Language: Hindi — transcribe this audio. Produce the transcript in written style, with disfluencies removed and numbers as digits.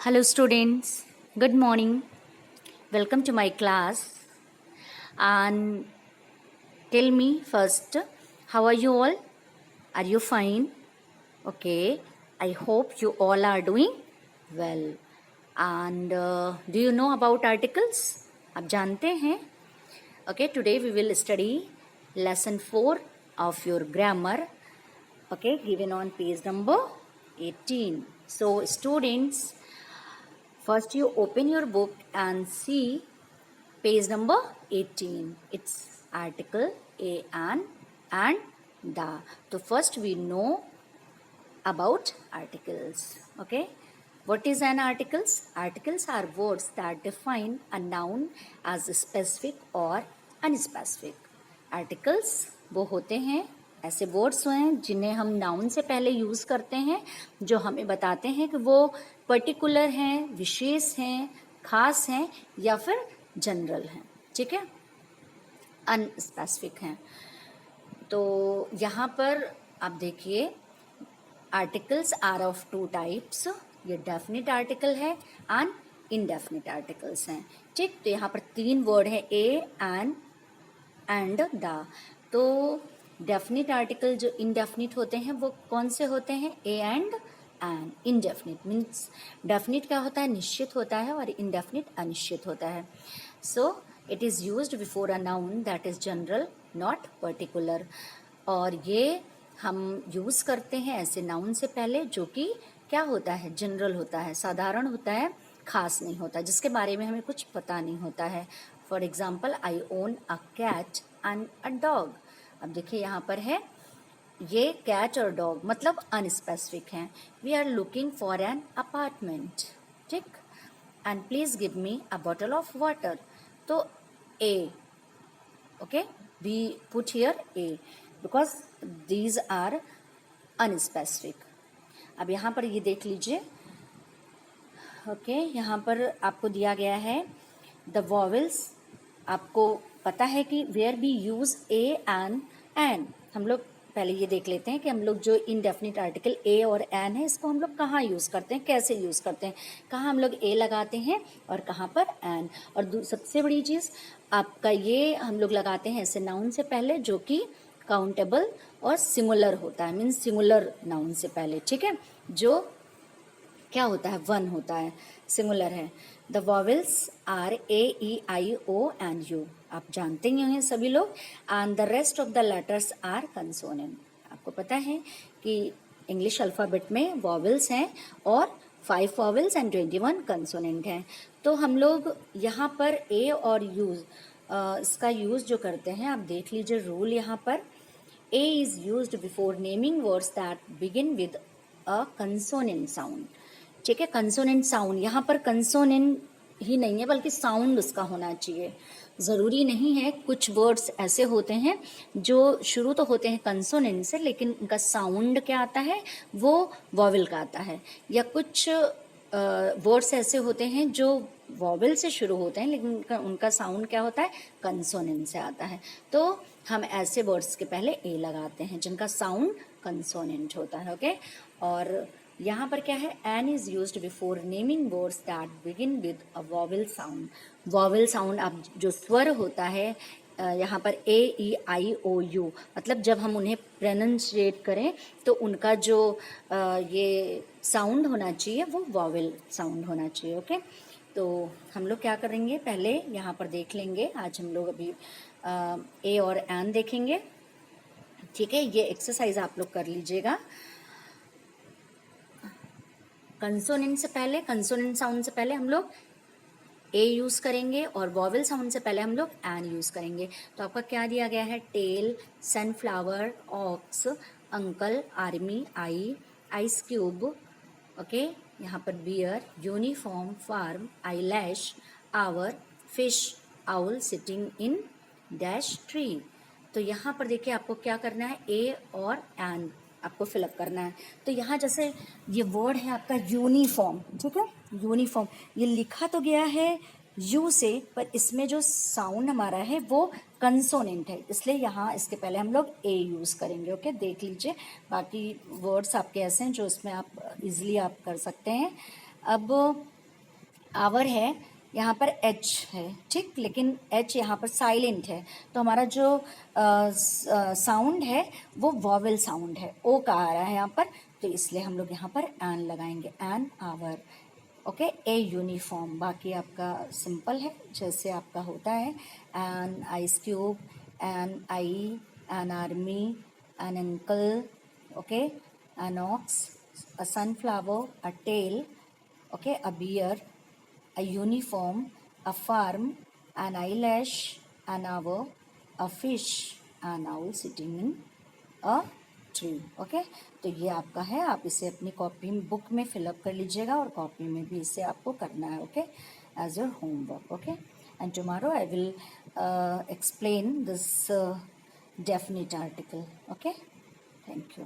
Hello students, good morning. Welcome to my class. And tell me first, how are you all? Are you fine? Okay, I hope you all are doing well. And do you know about articles? आप जानते हैं? Okay, today we will study lesson 4 of your grammar. Okay, given on page number 18. So students, first you open your book and see page number 18. It's article a and the. So first we know about articles. Okay. What is an articles? Articles are words that define a noun as specific or unspecific. Articles वो होते हैं ऐसे वर्ड्स हैं जिन्हें हम नाउन से पहले यूज़ करते हैं, जो हमें बताते हैं कि वो पर्टिकुलर हैं, विशेष हैं, खास हैं या फिर जनरल हैं. ठीक है, अनस्पेसिफिक हैं. तो यहाँ पर आप देखिए, articles are of two types. ये डेफिनेट आर्टिकल है एंड इनडेफिनेट आर्टिकल्स हैं. ठीक, तो यहाँ पर तीन वर्ड है ए एंड द. तो डेफिनेट आर्टिकल जो इनडेफिनिट होते हैं वो कौन से होते हैं? A and an. Indefinite means definite क्या होता है? निश्चित होता है, और इनडेफिनिट अनिश्चित होता है. So it is used before a noun that is general not particular. और ये हम यूज़ करते हैं ऐसे नाउन से पहले जो कि क्या होता है? जनरल होता है, साधारण होता है, खास नहीं होता, जिसके बारे में हमें कुछ पता नहीं होता है. For example, I own a cat and a dog. अब देखिए यहाँ पर है ये कैट और डॉग मतलब अनस्पेसिफिक हैं. We are looking for an apartment. ठीक, and please give me a bottle of water. तो a, okay, we put here a because these are unspecific. अब यहाँ पर ये देख लीजिए. ओके, यहाँ पर आपको दिया गया है द वॉवेल्स. आपको पता है कि where be use a an. हम लोग पहले ये देख लेते हैं कि हम लोग जो इनडेफिनिट आर्टिकल ए और एन है इसको हम लोग कहाँ यूज़ करते हैं, कैसे यूज़ करते हैं, कहाँ हम लोग ए लगाते हैं और कहाँ पर एन. और सबसे बड़ी चीज़ आपका ये हम लोग लगाते हैं ऐसे नाउन से पहले जो कि काउंटेबल और सिमुलर होता है, मीन्स सिमुलर नाउन से पहले. ठीक है, जो क्या होता है? वन होता है, सिमुलर है. The vowels are a e i o and u. आप जानते ही हैं सभी लोग. And the rest of the letters are consonant. आपको पता है कि इंग्लिश अल्फ़ाबेट में वॉवेल्स हैं और 5 वॉवेल्स एंड 21 कंसोनेंट हैं. तो हम लोग यहाँ पर ए और यूज इसका यूज़ जो करते हैं, आप देख लीजिए रूल यहाँ पर. A is used before naming words that begin with a consonant sound. ठीक है, कंसोनेंट साउंड. यहाँ पर कंसोनेंट ही नहीं है बल्कि साउंड उसका होना चाहिए. ज़रूरी नहीं है, कुछ वर्ड्स ऐसे होते हैं जो शुरू तो होते हैं कंसोनेंट से लेकिन उनका साउंड क्या आता है? वो वॉवेल का आता है. या कुछ वर्ड्स ऐसे होते हैं जो वॉवेल से शुरू होते हैं लेकिन उनका साउंड क्या होता है? कंसोनेंट से आता है. तो हम ऐसे वर्ड्स के पहले ए लगाते हैं जिनका साउंड कंसोनेंट होता है. ओके, और यहाँ पर क्या है? An is used before naming words that begin with a vowel sound. Vowel sound, अब जो स्वर होता है यहाँ पर ए ई आई ओ यू, मतलब जब हम उन्हें प्रोनाउंशिएट करें तो उनका जो ये साउंड होना चाहिए वो वॉवेल साउंड होना चाहिए. ओके, तो हम लोग क्या करेंगे? पहले यहाँ पर देख लेंगे. आज हम लोग अभी ए और एन देखेंगे. ठीक है, ये एक्सरसाइज आप लोग कर लीजिएगा. कंसोनेंट से पहले, कंसोनेंट साउंड से पहले हम लोग ए यूज़ करेंगे और वॉवेल साउंड से पहले हम लोग एन यूज़ करेंगे. तो आपका क्या दिया गया है? Tail, sunflower, ox, uncle, army, eye, ice cube. Okay, यहाँ पर bear, uniform, farm, eyelash, hour, fish, owl, sitting in dash tree. तो यहाँ पर देखिए आपको क्या करना है? ए और एन आपको फिलअप करना है. तो यहाँ जैसे ये वर्ड है आपका यूनिफॉर्म. ठीक है, यूनिफॉर्म ये लिखा तो गया है यू से, पर इसमें जो साउंड हमारा है वो कंसोनेंट है, इसलिए यहाँ इसके पहले हम लोग ए यूज़ करेंगे. ओके, देख लीजिए. बाकी वर्ड्स आपके ऐसे हैं जो इसमें आप इजीली आप कर सकते हैं. अब आवर है, यहाँ पर एच है, ठीक, लेकिन एच यहाँ पर साइलेंट है, तो हमारा जो साउंड है वो वॉवेल साउंड है, ओ का आ रहा है यहाँ पर, तो इसलिए हम लोग यहाँ पर एन लगाएंगे, an hour. Okay, a uniform, बाकी आपका सिंपल है जैसे आपका होता है, an ice cube, an eye, an army, an uncle, okay, an ox, a sunflower, a tail, okay, a beer, a uniform, a farm, an eyelash, an hour, a fish, an owl sitting in a tree. Okay, तो ये आपका है, आप इसे अपनी कॉपी बुक में फिलअप कर लीजिएगा और कॉपी में भी इसे आपको करना है, okay, as your homework. Okay, and tomorrow I will explain this definite article. Okay, thank you.